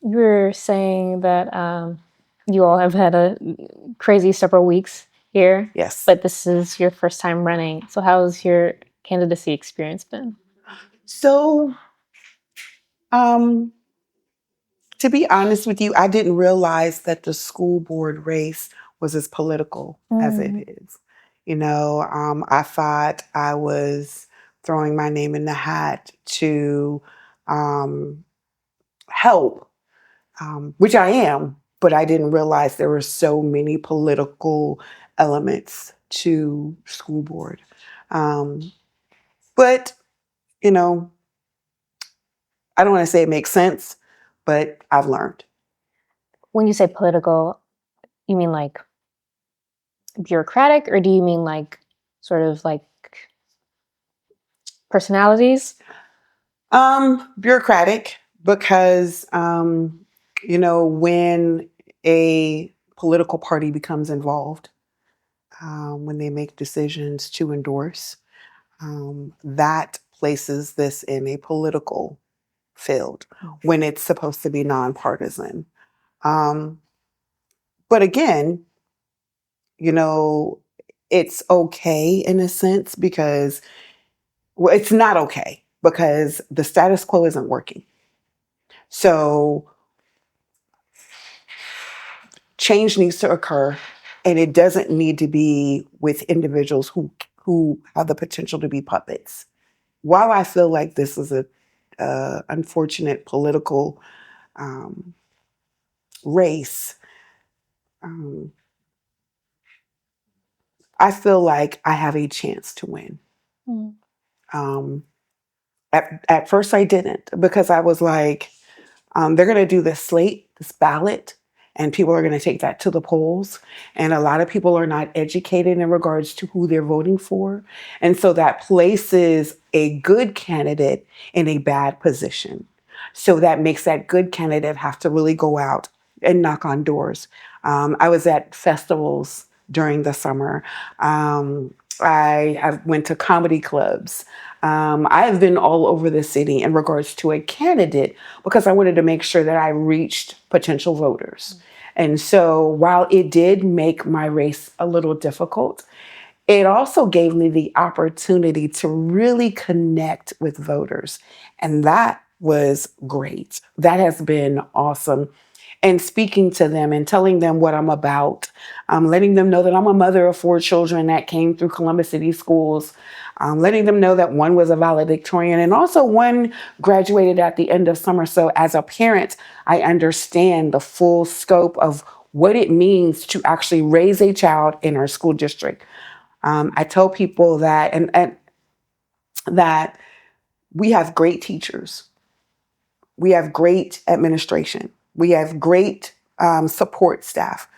You were saying that you all have had a crazy several weeks here. Yes. But this is your first time running. So how's your candidacy experience been? So, um, to be honest with you, I didn't realize that the school board race was as political as it is. I thought I was throwing my name in the hat to um, help, which I am, but I didn't realize there were so many political elements to school board. Um, but, you know, I don't want to say it makes sense, but I've learned. When you say political, you mean like bureaucratic, or do you mean like sort of like personalities? Bureaucratic because, when a political party becomes involved, when they make decisions to endorse, that places this in a political field when it's supposed to be nonpartisan. Um, but again, you know, it's okay in a sense because, well, it's not okay because the status quo isn't working. So change needs to occur, and it doesn't need to be with individuals who have the potential to be puppets. While I feel like this is a unfortunate political um, race, um, I feel like I have a chance to win. Mm. Um, at first, I didn't because I was like, they're going to do this slate, this ballot, and people are going to take that to the polls. And a lot of people are not educated in regards to who they're voting for. And so that places a good candidate in a bad position. So that makes that good candidate have to really go out and knock on doors. I was at festivals during the summer. I went to comedy clubs. I have been all over the city in regards to a candidate because I wanted to make sure that I reached potential voters. And so while it did make my race a little difficult, it also gave me the opportunity to really connect with voters. And that was great. That has been awesome. And speaking to them and telling them what I'm about, letting them know that I'm a mother of 4 children that came through Columbus City schools, letting them know that one was a valedictorian and also one graduated at the end of summer. So as a parent, I understand the full scope of what it means to actually raise a child in our school district. I tell people that and that we have great teachers, we have great administration, we have great support staff,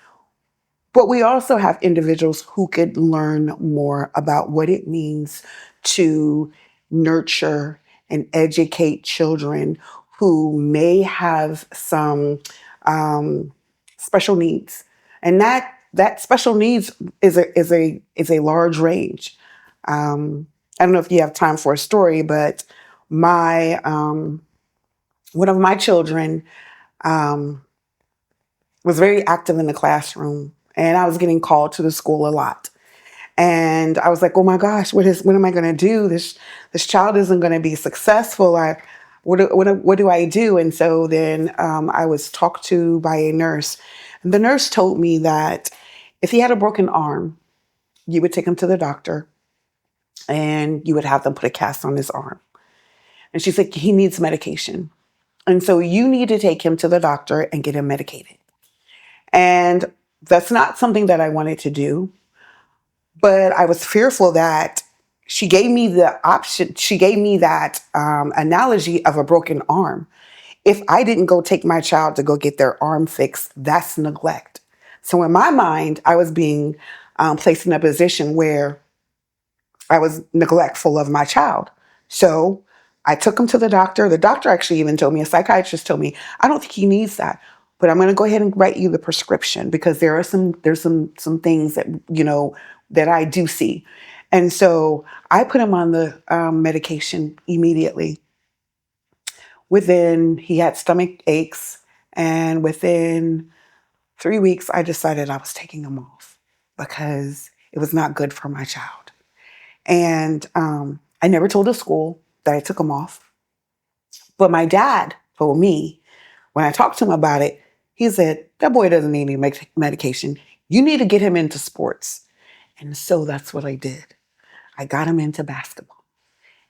but we also have individuals who could learn more about what it means to nurture and educate children who may have some special needs, and that special needs is a large range. I don't know if you have time for a story, but my one of my children um, was very active in the classroom, and I was getting called to the school a lot. And I was like, "Oh my gosh, what am I going to do? This child isn't going to be successful. What do I do?" And so then I was talked to by a nurse, and the nurse told me that if he had a broken arm, you would take him to the doctor, and you would have them put a cast on his arm. And she's like, "He needs medication, and so you need to take him to the doctor and get him medicated." And that's not something that I wanted to do. But I was fearful that she gave me the option, she gave me that analogy of a broken arm. If I didn't go take my child to go get their arm fixed, that's neglect. So in my mind, I was being placed in a position where I was neglectful of my child. So I took him to the doctor. The doctor actually even told me, a psychiatrist told me, "I don't think he needs that, but I'm going to go ahead and write you the prescription because there's some things that, that I do see." And so I put him on the medication immediately. Within, he had stomach aches And within 3 weeks, I decided I was taking them off because it was not good for my child. And I never told the school that I took them off. But my dad told me when I talked to him about it, he said, that boy doesn't need any medication. You need to get him into sports. And so that's what I did. I got him into basketball.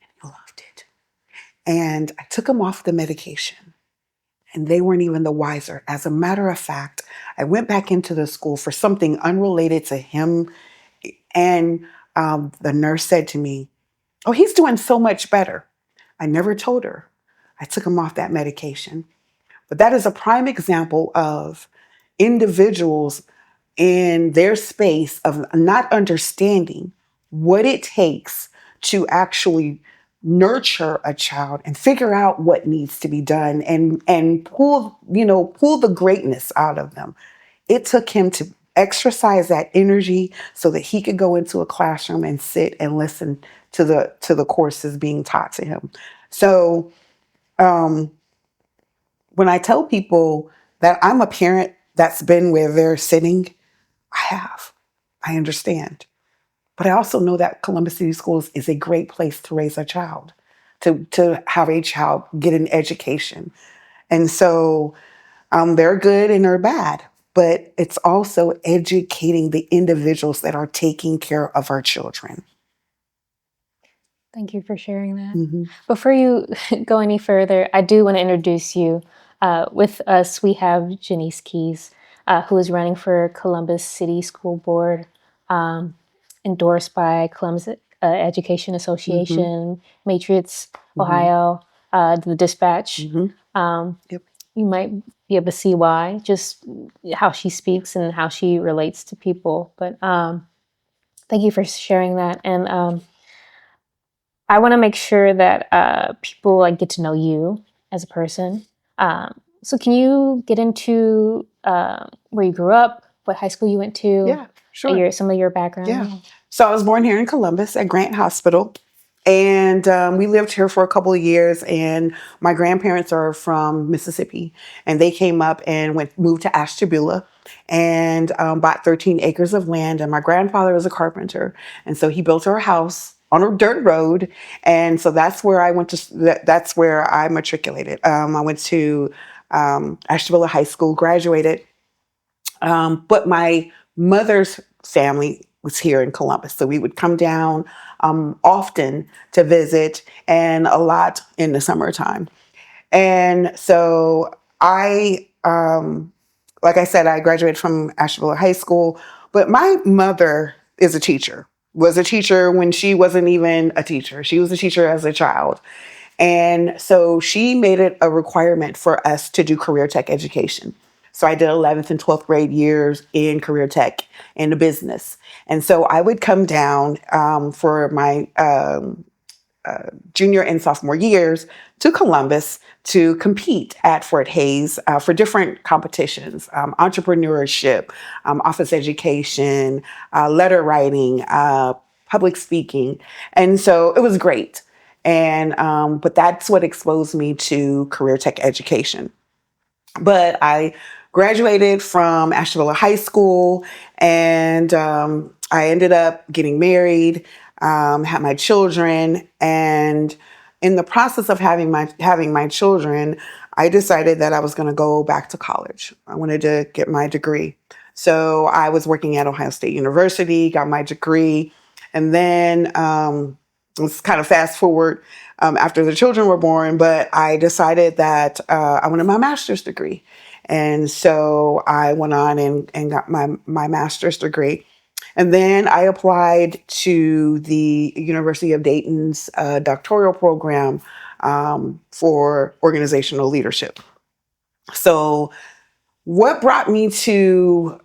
He loved it. And I took him off the medication. And they weren't even the wiser. As a matter of fact, I went back into the school for something unrelated to him. And the nurse said to me, oh, he's doing so much better. I never told her. I took him off that medication. But that is a prime example of individuals in their space of not understanding what it takes to actually nurture a child and figure out what needs to be done and pull the greatness out of them. It took him to exercise that energy so that he could go into a classroom and sit and listen to the courses being taught to him. So when I tell people that I'm a parent that's been where they're sitting, I have. I understand. But I also know that Columbus City Schools is a great place to raise a child, to have a child get an education. And so they're good and they're bad, but it's also educating the individuals that are taking care of our children. Thank you for sharing that. Mm-hmm. Before you go any further, I do want to introduce you. With us, we have Janeece Keyes, who is running for Columbus City School Board, endorsed by Columbus Education Association, Matrix, Ohio, the Dispatch. Yep. You might be able to see why, just how she speaks and how she relates to people. But thank you for sharing that. And I want to make sure that people get to know you as a person. So can you get into where you grew up, what high school you went to? Yeah, sure. Some of your background? Yeah. So I was born here in Columbus at Grant Hospital. And we lived here for a couple of years. And my grandparents are from Mississippi. And they came up and moved to Ashtabula and bought 13 acres of land. And my grandfather was a carpenter. And so he built our house on a dirt road. And so that's where I went to, that's where I matriculated. I went to Ashtabula High School, graduated. But my mother's family was here in Columbus. So we would come down often to visit and a lot in the summertime. And so like I said, I graduated from Ashtabula High School, but my mother was a teacher when she wasn't even a teacher. She was a teacher as a child. And so she made it a requirement for us to do career tech education. So I did 11th and 12th grade years in career tech in the business. And so I would come down for my junior and sophomore years to Columbus to compete at Fort Hays for different competitions, entrepreneurship, office education, letter writing, public speaking. And so it was great. And but that's what exposed me to career tech education. But I graduated from Ashtabula High School, and I ended up getting married, had my children, and in the process of having my children, I decided that I was going to go back to college. I wanted to get my degree. So I was working at Ohio State University, got my degree, and then let's kind of fast forward after the children were born, but I decided that I wanted my master's degree. And so I went on and got my master's degree. And then I applied to the University of Dayton's doctoral program for organizational leadership. So what brought me to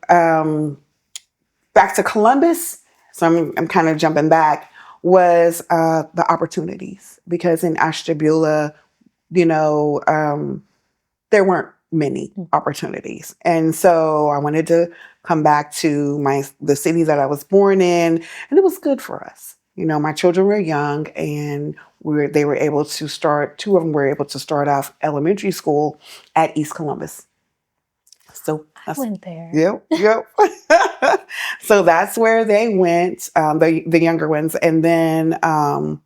back to Columbus, so I'm kind of jumping back, was the opportunities. Because in Ashtabula, there weren't many opportunities. And so I wanted to come back to the city that I was born in, and it was good for us. My children were young, and two of them were able to start off elementary school at East Columbus. So I went there. Yep. So that's where they went, the younger ones, and then um,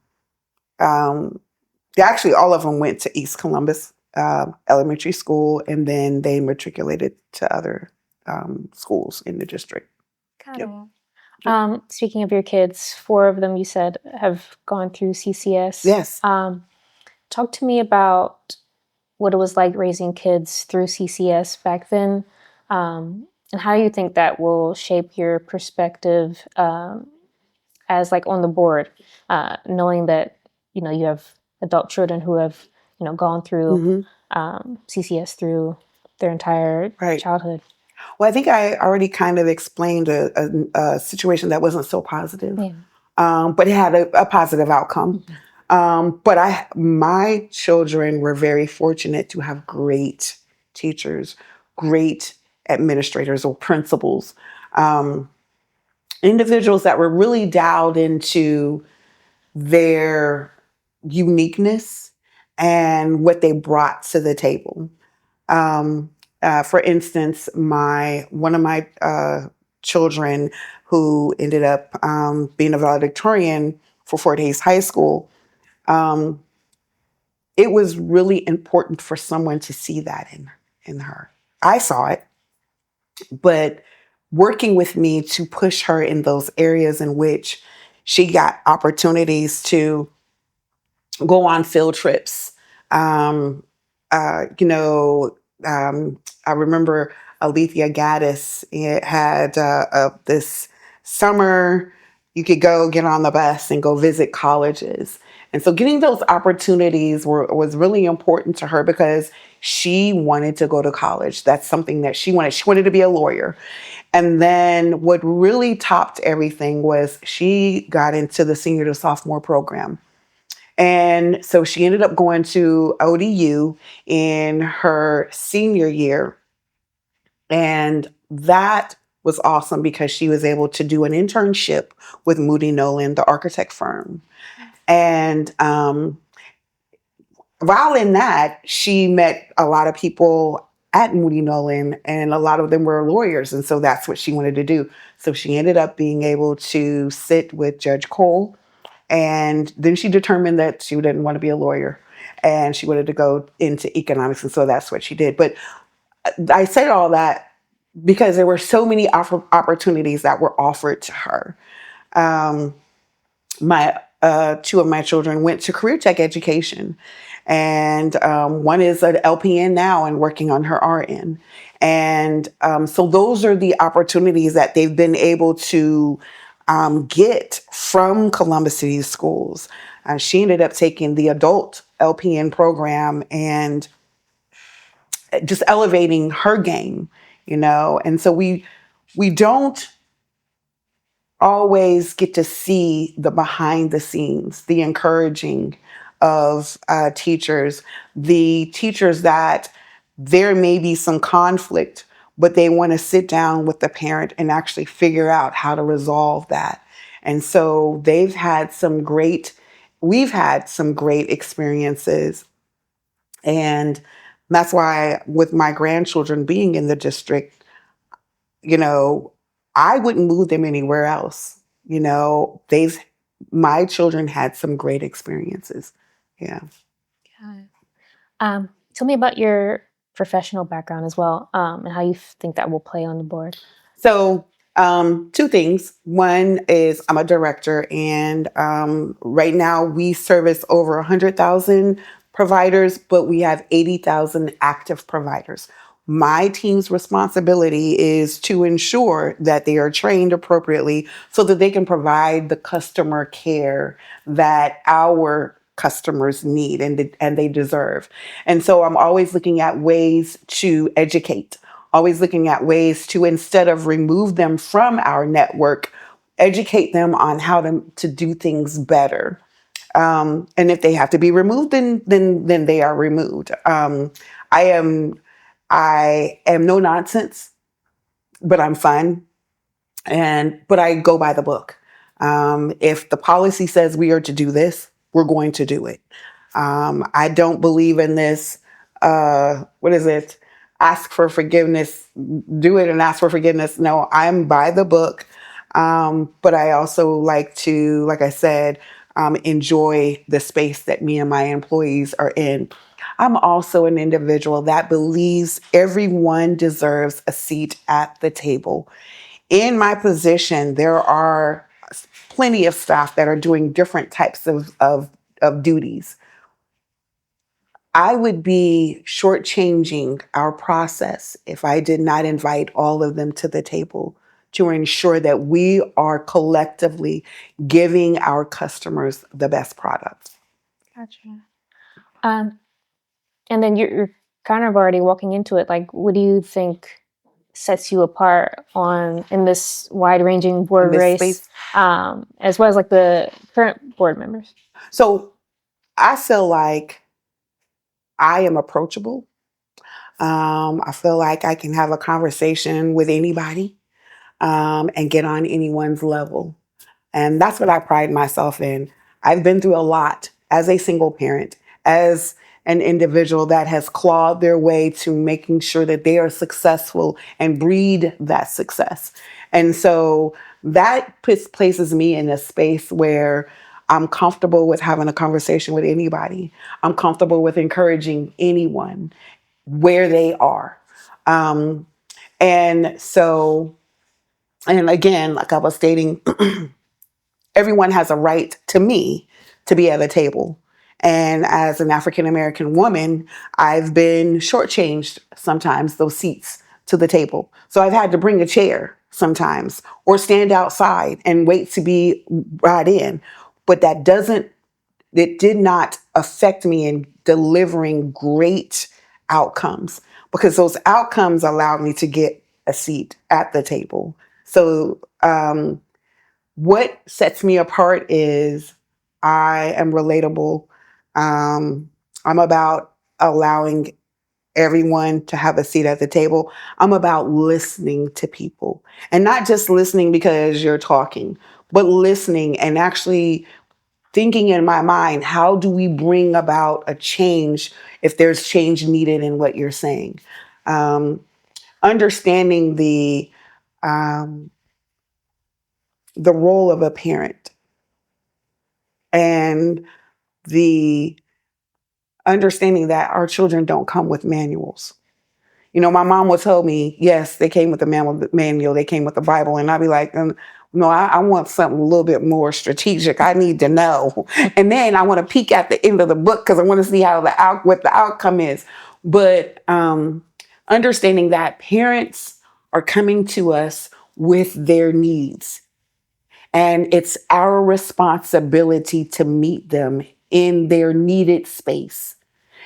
actually all of them went to East Columbus Elementary School, and then they matriculated to other schools in the district. Got Yep. it. Speaking of your kids, 4 of them you said have gone through CCS. Yes. Talk to me about what it was like raising kids through CCS back then, and how you think that will shape your perspective as like on the board, knowing that you have adult children who have gone through CCS through their entire Right. childhood. Well, I think I already kind of explained a situation that wasn't so positive, but it had a positive outcome. But my children were very fortunate to have great teachers, great administrators or principals, individuals that were really dialed into their uniqueness and what they brought to the table. For instance, one of my children who ended up being a valedictorian for Fort Hays High School, it was really important for someone to see that in her. I saw it, but working with me to push her in those areas in which she got opportunities to go on field trips. Um, you know, I remember Alethea Gaddis had this summer you could go get on the bus and go visit colleges. And so getting those opportunities was really important to her because she wanted to go to college. That's something that she wanted. She wanted to be a lawyer. And then what really topped everything was she got into the senior to sophomore program. And so she ended up going to ODU in her senior year. And that was awesome because she was able to do an internship with Moody Nolan, the architect firm. And while in that, she met a lot of people at Moody Nolan, and a lot of them were lawyers. And so that's what she wanted to do. So she ended up being able to sit with Judge Cole. And then she determined that she didn't want to be a lawyer and she wanted to go into economics. And so that's what she did. But I said all that because there were so many opportunities that were offered to her. My 2 of my children went to career tech education, and one is an LPN now and working on her RN. And so those are the opportunities that they've been able to get from Columbus City Schools. She ended up taking the adult LPN program and just elevating her game, And so we don't always get to see the behind the scenes, the encouraging of teachers, the teachers that there may be some conflict, but they want to sit down with the parent and actually figure out how to resolve that. And so we've had some great experiences. And that's why with my grandchildren being in the district, I wouldn't move them anywhere else. My children had some great experiences. Yeah. Tell me about your professional background as well, and how you think that will play on the board. So, 2 things. One is I'm a director, and right now we service over 100,000 providers, but we have 80,000 active providers. My team's responsibility is to ensure that they are trained appropriately so that they can provide the customer care that our customers need and they deserve. And so I'm always looking at ways to educate, always looking at ways to, instead of remove them from our network, educate them on how to do things better. And if they have to be removed, then they are removed. I am no nonsense, but I'm fun, but I go by the book. If the policy says we are to do this, we're going to do it. I don't believe in this. What is it? ask for forgiveness, do it and ask for forgiveness. No, I'm by the book. But I also like to, like I said, enjoy the space that me and my employees are in. I'm also an individual that believes everyone deserves a seat at the table. In my position, there are plenty of staff that are doing different types of duties. I would be shortchanging our process if I did not invite all of them to the table to ensure that we are collectively giving our customers the best products. Gotcha. Um, and then you're kind of already walking into it. Like, what do you think sets you apart on in this wide-ranging In board this race, space. as well as like the current board members? So I feel like I am approachable. I feel like I can have a conversation with anybody and get on anyone's level. And that's what I pride myself in. I've been through a lot as a single parent, as an individual that has clawed their way to making sure that they are successful and breed that success. And so that places me in a space where I'm comfortable with having a conversation with anybody. I'm comfortable with encouraging anyone where they are. Um, and so, and again, like I was stating, everyone has a right to me to be at a table. And as an African American woman, I've been shortchanged sometimes those seats to the table. So I've had to bring a chair sometimes or stand outside and wait to be brought in. But it did not affect me in delivering great outcomes because those outcomes allowed me to get a seat at the table. So, what sets me apart is I am relatable. I'm about allowing everyone to have a seat at the table. I'm about listening to people and not just listening because you're talking, but listening and actually thinking in my mind, how do we bring about a change if there's change needed in what you're saying? Um, Understanding um, the role of a parent and the understanding that our children don't come with manuals. You know, my mom would tell me, yes, they came with a manual, they came with the Bible. And I'd be like, no, I want something a little bit more strategic. I need to know. And then I want to peek at the end of the book because I want to see what the outcome is. But understanding that parents are coming to us with their needs. And it's our responsibility to meet them in their needed space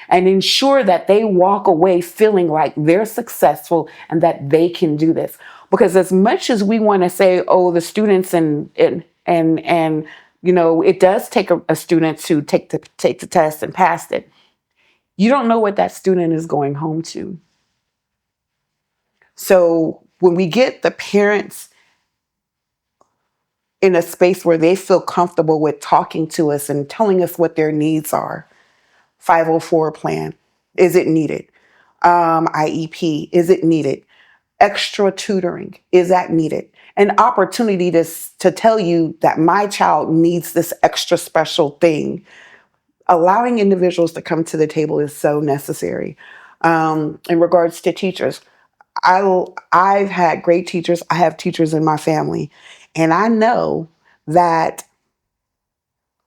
and ensure that they walk away feeling like they're successful and that they can do this. Because as much as we want to say, oh, the students and you know, it does take a student to take the test and pass it. You don't know what that student is going home to. So when we get the parents in a space where they feel comfortable with talking to us and telling us what their needs are, 504 plan, is it needed? IEP, is it needed? Extra tutoring, is that needed? An opportunity to tell you that my child needs this extra special thing. Allowing individuals to come to the table is so necessary. In regards to teachers, I've had great teachers. I have teachers in my family, and I know that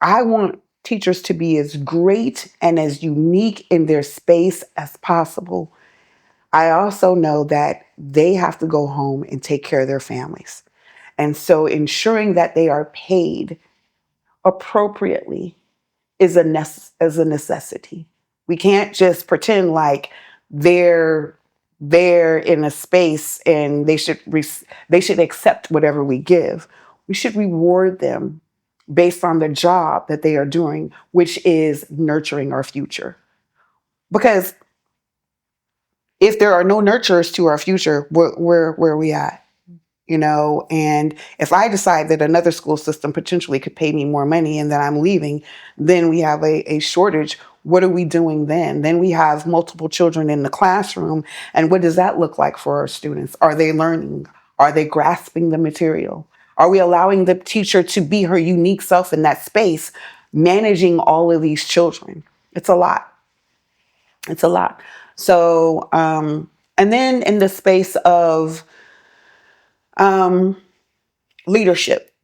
I want teachers to be as great and as unique in their space as possible. I also know that they have to go home and take care of their families. And so ensuring that they are paid appropriately is a necessity. We can't just pretend like they're there in a space and they should accept whatever we give. We should reward them based on the job that they are doing, which is nurturing our future. Because if there are no nurturers to our future, where are we at? You know, and if I decide that another school system potentially could pay me more money and that I'm leaving, then we have a shortage. What are we doing then? Then we have multiple children in the classroom. And what does that look like for our students? Are they learning? Are they grasping the material? Are we allowing the teacher to be her unique self in that space, managing all of these children? It's a lot. It's a lot. So, and then in the space of leadership,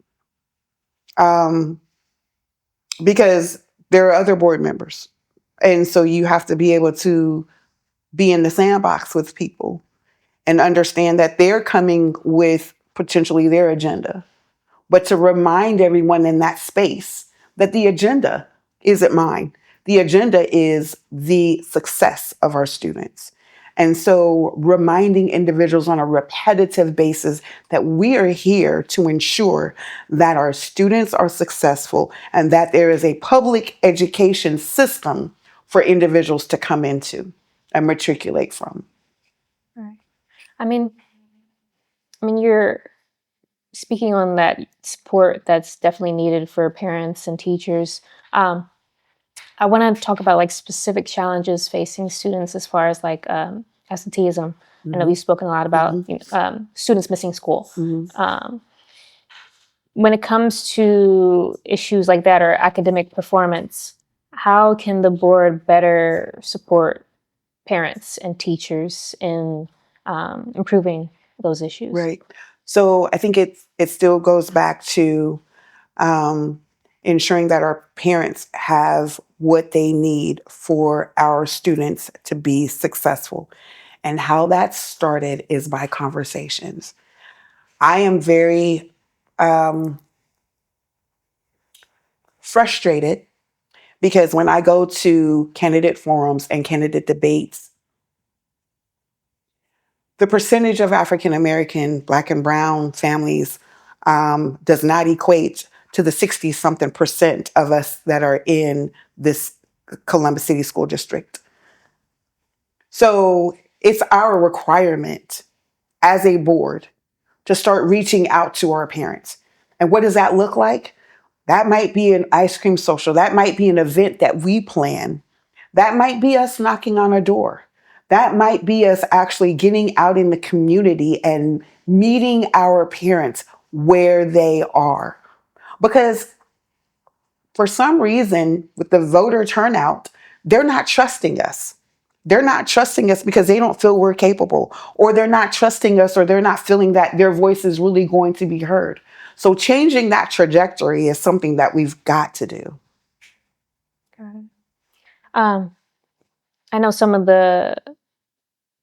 um, because there are other board members. And so you have to be able to be in the sandbox with people and understand that they're coming with potentially their agenda, but to remind everyone in that space that the agenda isn't mine. The agenda is the success of our students. And so reminding individuals on a repetitive basis that we are here to ensure that our students are successful and that there is a public education system for individuals to come into and matriculate from. Right. I mean, you're speaking on that support that's definitely needed for parents and teachers. I want to talk about like specific challenges facing students as far as like absenteeism. I know we've spoken a lot about students missing school. When it comes to issues like that or academic performance, how can the board better support parents and teachers in improving those issues? Right. So I think it still goes back to ensuring that our parents have what they need for our students to be successful. And how that started is by conversations. I am very frustrated because when I go to candidate forums and candidate debates, the percentage of African American, Black and Brown families does not equate to the 60 something percent of us that are in this Columbus City School District. So it's our requirement as a board to start reaching out to our parents. And what does that look like? That might be an ice cream social. That might be an event that we plan. That might be us knocking on a door. That might be us actually getting out in the community and meeting our parents where they are. Because for some reason, with the voter turnout, they're not trusting us. They're not trusting us because they don't feel we're capable, or they're not trusting us, or they're not feeling that their voice is really going to be heard. So changing that trajectory is something that we've got to do. Got it. I know some of the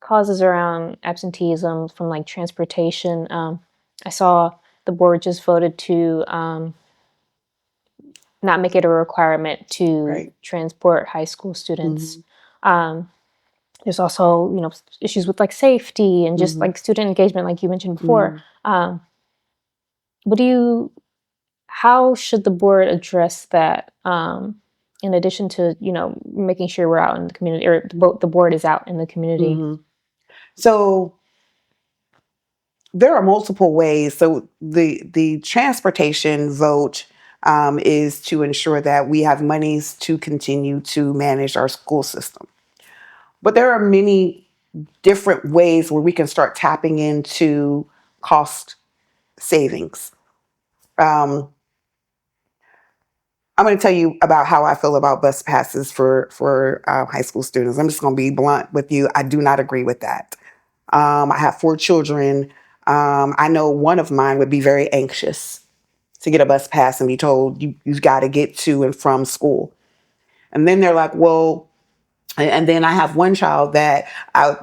causes around absenteeism from like transportation. I saw the board just voted to not make it a requirement to transport high school students. There's also, issues with like safety and just like student engagement, like you mentioned before. How should the board address that? In addition to, making sure we're out in the community, or the board is out in the community. So there are multiple ways. So the transportation vote is to ensure that we have monies to continue to manage our school system. But there are many different ways where we can start tapping into cost savings. I'm going to tell you about how I feel about bus passes for high school students. I'm just going to be blunt with you. I do not agree with that. I have 4 children. I know one of mine would be very anxious to get a bus pass and be told you've got to get to and from school. And then they're like, well, and then I have one child that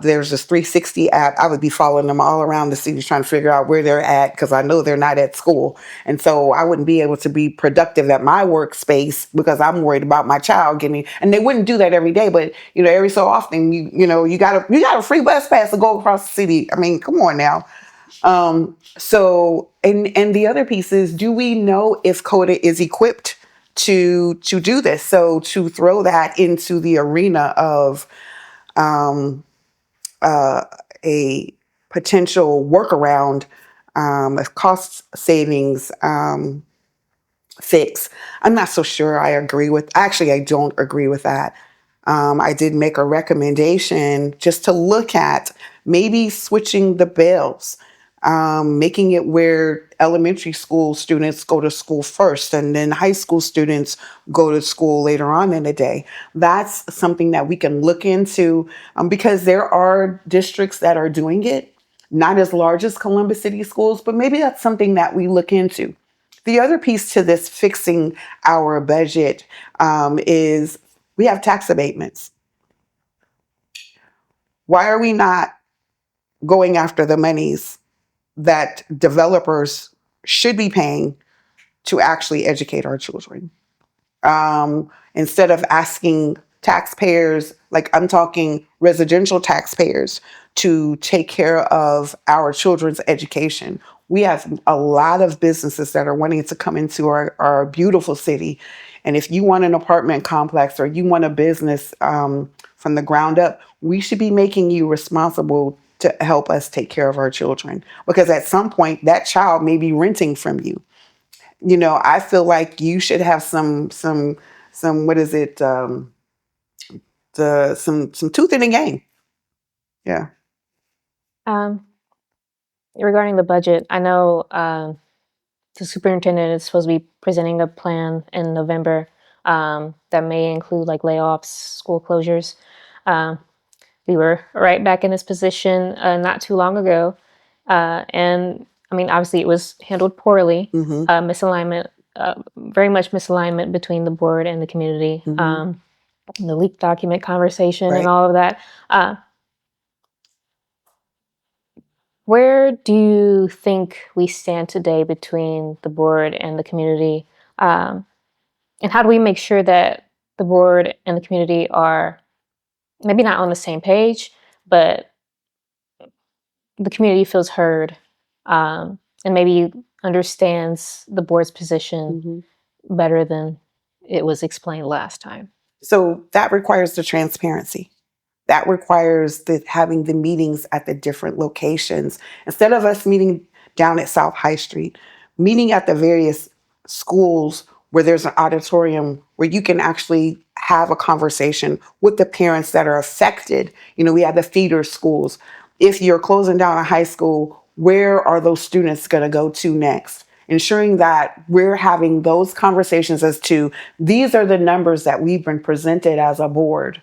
there's this 360 app. I would be following them all around the city trying to figure out where they're at because I know they're not at school. And so I wouldn't be able to be productive at my workspace because I'm worried about my child getting, and they wouldn't do that every day. But, every so often, you got a free bus pass to go across the city. I mean, come on now. So, and the other piece is, do we know if CODA is equipped to do this? So to throw that into the arena of a potential workaround, a cost savings fix, I'm not so sure I agree with. Actually, I don't agree with that. I did make a recommendation just to look at maybe switching the bells, making it where elementary school students go to school first and then high school students go to school later on in the day. That's something that we can look into, because there are districts that are doing it, not as large as Columbus City Schools, but maybe that's something that we look into. The other piece to this fixing our budget is we have tax abatements. Why are we not going after the monies that developers should be paying to actually educate our children? Instead of asking taxpayers, like I'm talking residential taxpayers, to take care of our children's education. We have a lot of businesses that are wanting to come into our beautiful city. And if you want an apartment complex or you want a business from the ground up, we should be making you responsible to help us take care of our children. Because at some point, that child may be renting from you. I feel like you should have some what is it, some tooth in the game. Yeah. Um, Regarding the budget, I know the superintendent is supposed to be presenting a plan in November that may include like layoffs, school closures. Um, we were right back in this position not too long ago, and I mean, obviously, it was handled poorly. Mm-hmm. Misalignment, very much misalignment between the board and the community. Mm-hmm. The leaked document conversation and Right. all of that. Where do you think we stand today between the board and the community? Um, and how do we make sure that the board and the community are maybe not on the same page, but the community feels heard and maybe understands the board's position Mm-hmm. better than it was explained last time? So that requires the transparency. That requires having the meetings at the different locations. Instead of us meeting down at South High Street, meeting at the various schools where there's an auditorium where you can actually have a conversation with the parents that are affected. We have the feeder schools. If you're closing down a high school, where are those students going to go to next? Ensuring that we're having those conversations as to these are the numbers that we've been presented as a board.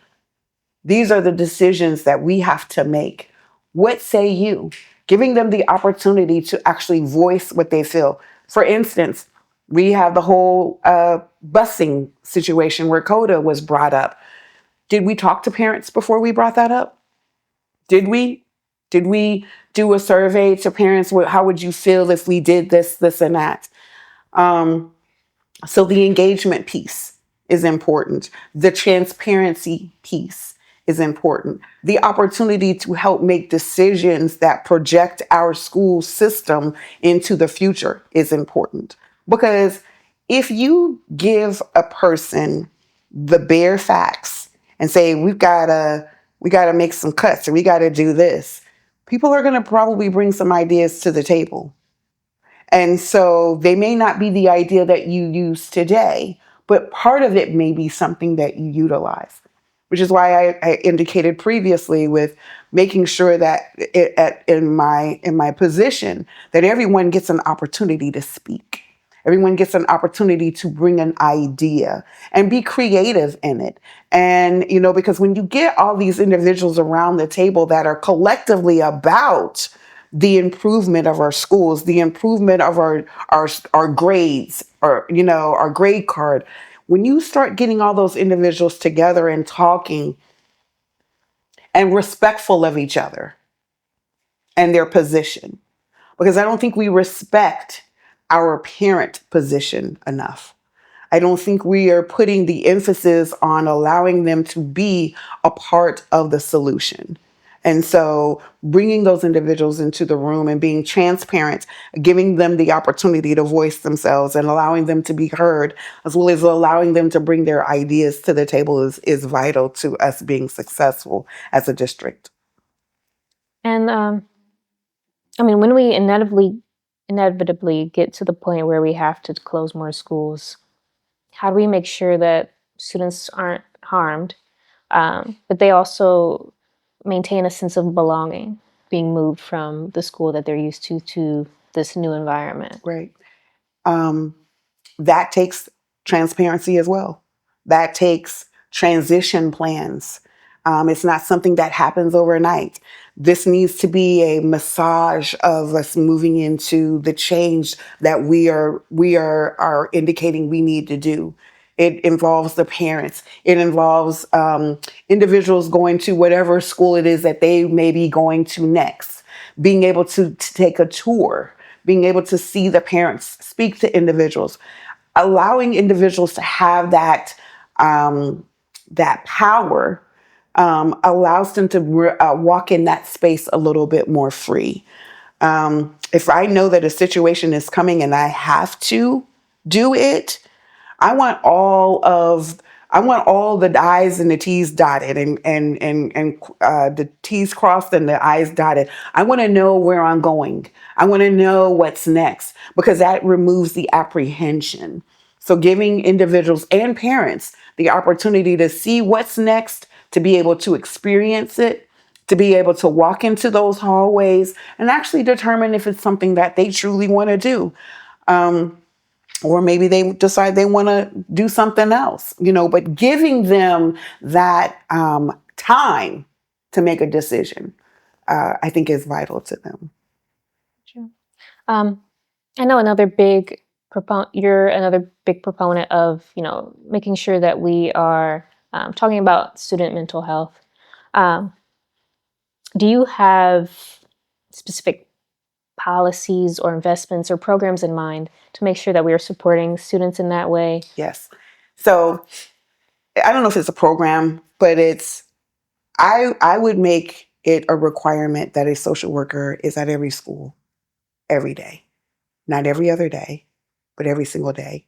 These are the decisions that we have to make. What say you? Giving them the opportunity to actually voice what they feel. For instance, we have the whole busing situation where CODA was brought up. Did we talk to parents before we brought that up? Did we? Did we do a survey to parents? How would you feel if we did this, this, and that? So the engagement piece is important. The transparency piece is important. The opportunity to help make decisions that project our school system into the future is important. Because if you give a person the bare facts and say we gotta make some cuts or we gotta do this, people are gonna probably bring some ideas to the table. And so they may not be the idea that you use today, but part of it may be something that you utilize, which is why I indicated previously with making sure that in my position that everyone gets an opportunity to speak. Everyone gets an opportunity to bring an idea and be creative in it. And, because when you get all these individuals around the table that are collectively about the improvement of our schools, the improvement of our grades, or our grade card. When you start getting all those individuals together and talking and respectful of each other and their position, because I don't think we respect our parent position enough. I don't think we are putting the emphasis on allowing them to be a part of the solution. And so bringing those individuals into the room and being transparent, giving them the opportunity to voice themselves and allowing them to be heard, as well as allowing them to bring their ideas to the table is vital to us being successful as a district. And I mean, when we inevitably get to the point where we have to close more schools, how do we make sure that students aren't harmed, But they also maintain a sense of belonging, being moved from the school that they're used to this new environment. Right. That takes transparency as well. That takes transition plans. It's not something that happens overnight. This needs to be a massage of us moving into the change that we are indicating we need to do. It involves the parents. It involves individuals going to whatever school it is that they may be going to next. Being able to take a tour, being able to see the parents, speak to individuals, allowing individuals to have that power allows them to walk in that space a little bit more free. If I know that a situation is coming and I have to do it, I want all of I want all the I's and the T's dotted and the T's crossed and the I's dotted. I want to know where I'm going. I want to know what's next because that removes the apprehension. So giving individuals and parents the opportunity to see what's next, to be able to experience it, to be able to walk into those hallways and actually determine if it's something that they truly want to do. Or maybe they decide they want to do something else, but giving them that time to make a decision, I think is vital to them. Sure. I know you're another big proponent of, making sure that we are talking about student mental health. Um, do you have specific policies or investments or programs in mind to make sure that we are supporting students in that way? Yes. So I don't know if it's a program, but I would make it a requirement that a social worker is at every school every day, not every other day, but every single day.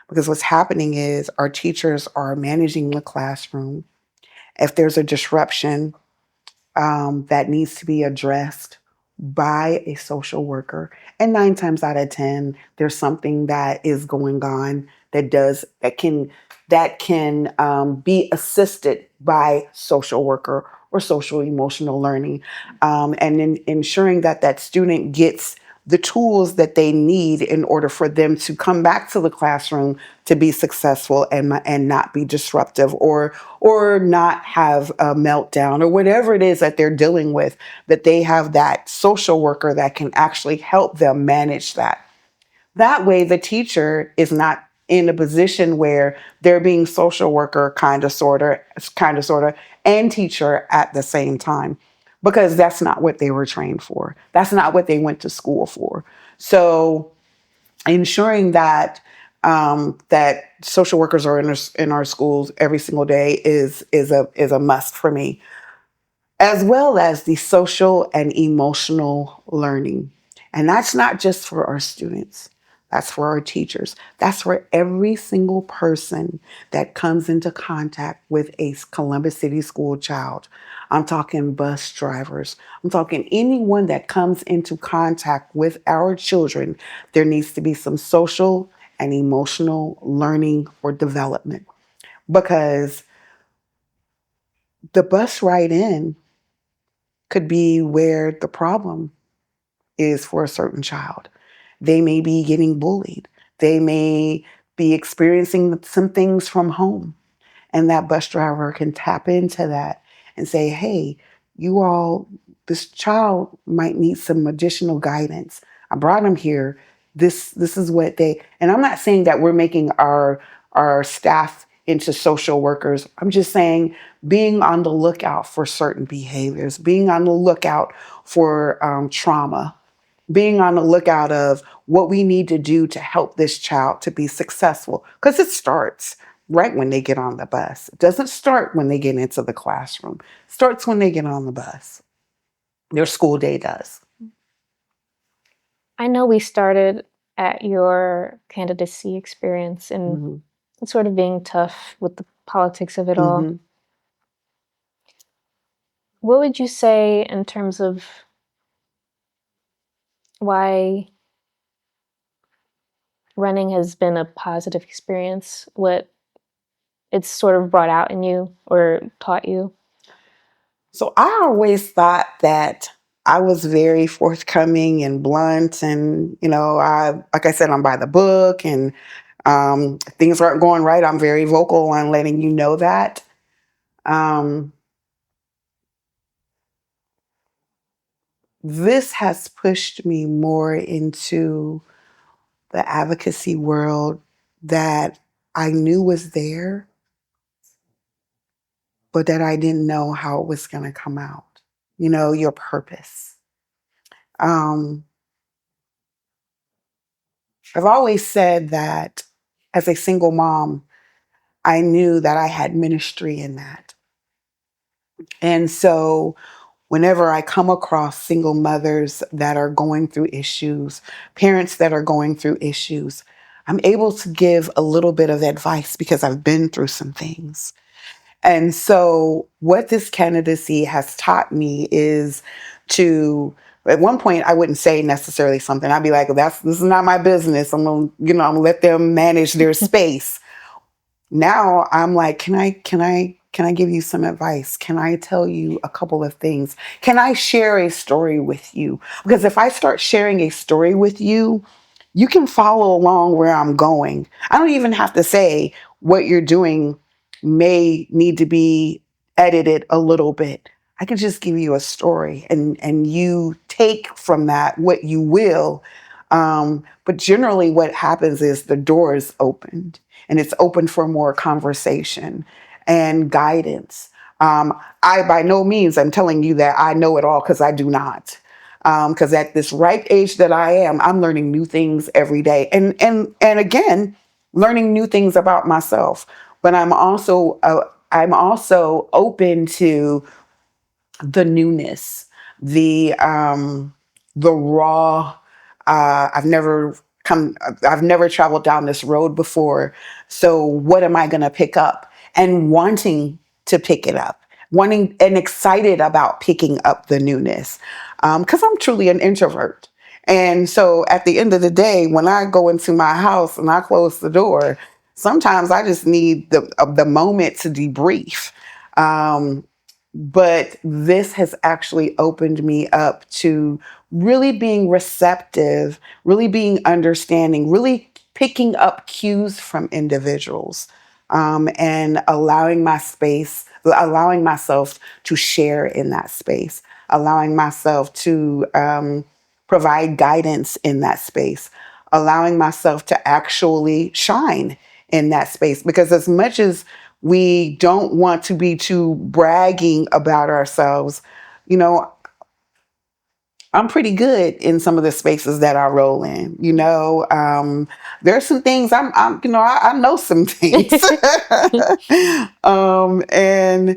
Because what's happening is our teachers are managing the classroom. If there's a disruption, that needs to be addressed by a social worker. And 9 times out of 10, there's something that is going on that can be assisted by social worker or social emotional learning, and in ensuring that that student gets the tools that they need in order for them to come back to the classroom to be successful and not be disruptive or not have a meltdown or whatever it is that they're dealing with, that they have that social worker that can actually help them manage that. That way, the teacher is not in a position where they're being social worker, kind of, sort of, and teacher at the same time, because that's not what they were trained for. That's not what they went to school for. So, ensuring that social workers are in our schools every single day is a must for me, as well as the social and emotional learning. And that's not just for our students, that's for our teachers. That's for every single person that comes into contact with a Columbus City school child. I'm talking bus drivers. I'm talking anyone that comes into contact with our children. There needs to be some social and emotional learning or development, because the bus ride in could be where the problem is for a certain child. They may be getting bullied. They may be experiencing some things from home. And that bus driver can tap into that and say, hey, you all, this child might need some additional guidance. I brought them here. This is what and I'm not saying that we're making our staff into social workers. I'm just saying being on the lookout for certain behaviors, being on the lookout for trauma, being on the lookout of what we need to do to help this child to be successful. Because it starts right when they get on the bus. It doesn't start when they get into the classroom. It starts when they get on the bus. Their school day does. I know we started at your candidacy experience and Mm-hmm. sort of being tough with the politics of it all. Mm-hmm. What would you say in terms of why running has been a positive experience? What it's sort of brought out in you or taught you? So I always thought that I was very forthcoming and blunt, and I like I said, I'm by the book, and if things aren't going right, I'm very vocal on letting you know that. Um, this has pushed me more into the advocacy world that I knew was there, but that I didn't know how it was going to come out. Your purpose. Um, I've always said that as a single mom, I knew that I had ministry in that. And so whenever I come across single mothers that are going through issues, parents that are going through issues, I'm able to give a little bit of advice because I've been through some things. And so what this candidacy has taught me is to, at one point I wouldn't say necessarily something. I'd be like, this is not my business. I'm gonna let them manage their space. Now I'm like, can I give you some advice? Can I tell you a couple of things? Can I share a story with you? Because if I start sharing a story with you, you can follow along where I'm going. I don't even have to say what you're doing may need to be edited a little bit. I can just give you a story, and you take from that what you will. But generally what happens is the door is opened, and it's open for more conversation and guidance. I by no means I'm telling you that I know it all, because I do not. Because at this ripe age that I am, I'm learning new things every day, and again, learning new things about myself. But I'm also open to the newness, the raw. I've never traveled down this road before. So what am I going to pick up? And wanting to pick it up, wanting and excited about picking up the newness. Because I'm truly an introvert. And so at the end of the day, when I go into my house and I close the door, sometimes I just need the moment to debrief. But this has actually opened me up to really being receptive, really being understanding, really picking up cues from individuals, and allowing myself to share in that space, allowing myself to provide guidance in that space, allowing myself to actually shine in that space. Because as much as we don't want to be too bragging about ourselves, you know, I'm pretty good in some of the spaces that I roll in. There's some things I know some things. And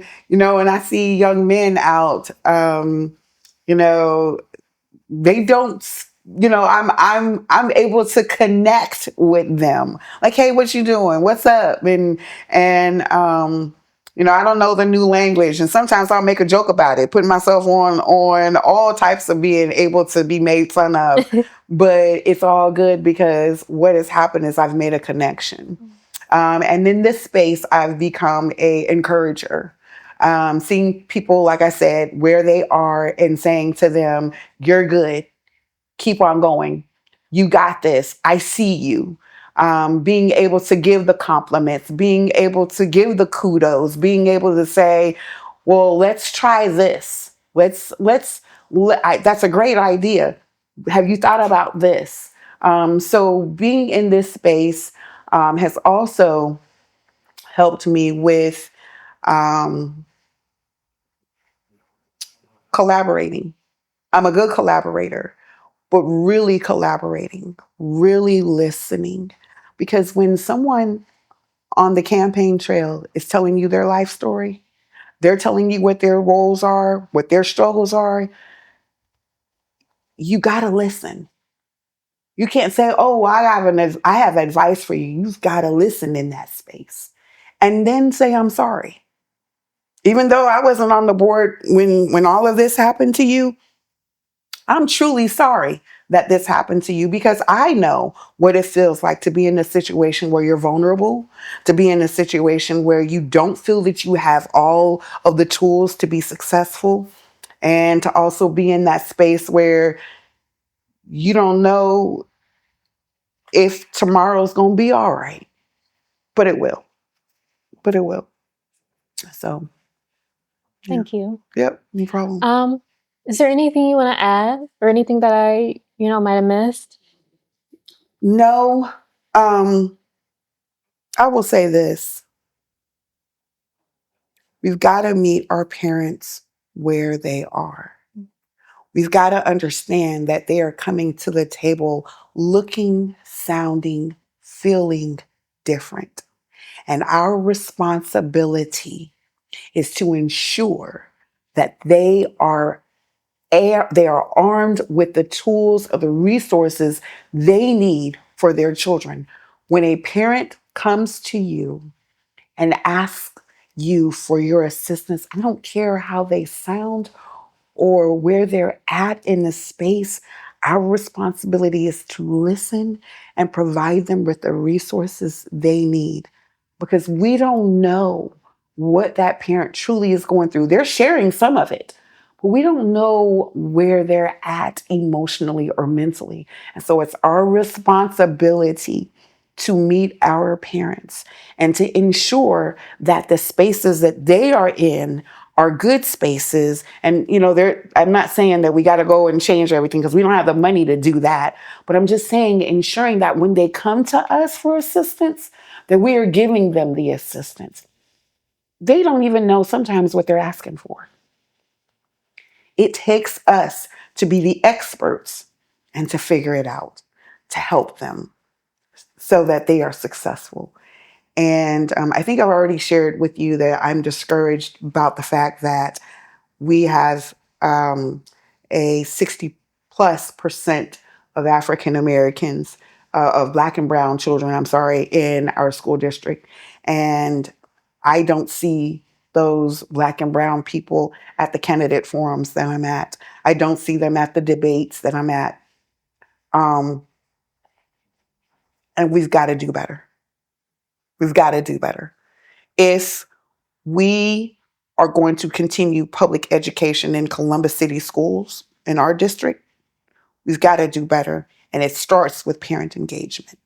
I see young men out, you know, they don't I'm able to connect with them, like, hey, what you doing, what's up, and I don't know the new language, and sometimes I'll make a joke about it, putting myself on all types of being able to be made fun of. But it's all good, because what has happened is I've made a connection, and in this space I've become a encourager, seeing people, like I said, where they are, and saying to them, you're good, keep on going. You got this. I see you. Being able to give the compliments, being able to give the kudos, being able to say, well, let's try this. That's a great idea. Have you thought about this? So being in this space has also helped me with um, collaborating. I'm a good collaborator, but really collaborating, really listening. Because when someone on the campaign trail is telling you their life story, they're telling you what their roles are, what their struggles are, you got to listen. You can't say, oh, I have advice for you. You've got to listen in that space. And then say, I'm sorry. Even though I wasn't on the board when all of this happened to you, I'm truly sorry that this happened to you, because I know what it feels like to be in a situation where you're vulnerable, to be in a situation where you don't feel that you have all of the tools to be successful, and to also be in that space where you don't know if tomorrow's going to be all right, but it will. But it will. So, yeah. Thank you. Yep, no problem. Is there anything you want to add, or anything that I, might have missed? No, I will say this. We've got to meet our parents where they are. We've got to understand that they are coming to the table looking, sounding, feeling different. And our responsibility is to ensure that they are armed with the tools or the resources they need for their children. When a parent comes to you and asks you for your assistance, I don't care how they sound or where they're at in the space, our responsibility is to listen and provide them with the resources they need, because we don't know what that parent truly is going through. They're sharing some of it, but we don't know where they're at emotionally or mentally. And so it's our responsibility to meet our parents and to ensure that the spaces that they are in are good spaces. And, I'm not saying that we got to go and change everything, because we don't have the money to do that. But I'm just saying, ensuring that when they come to us for assistance, that we are giving them the assistance. They don't even know sometimes what they're asking for. It takes us to be the experts and to figure it out, to help them so that they are successful. And I think I've already shared with you that I'm discouraged about the fact that we have a 60+% of African Americans, of Black and brown children, I'm sorry, in our school district. And I don't see those Black and brown people at the candidate forums that I'm at. I don't see them at the debates that I'm at. And we've got to do better. We've got to do better. If we are going to continue public education in Columbus City schools in our district, we've got to do better. And it starts with parent engagement.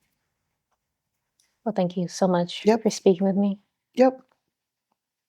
Well, thank you so much Yep. for speaking with me. Yep.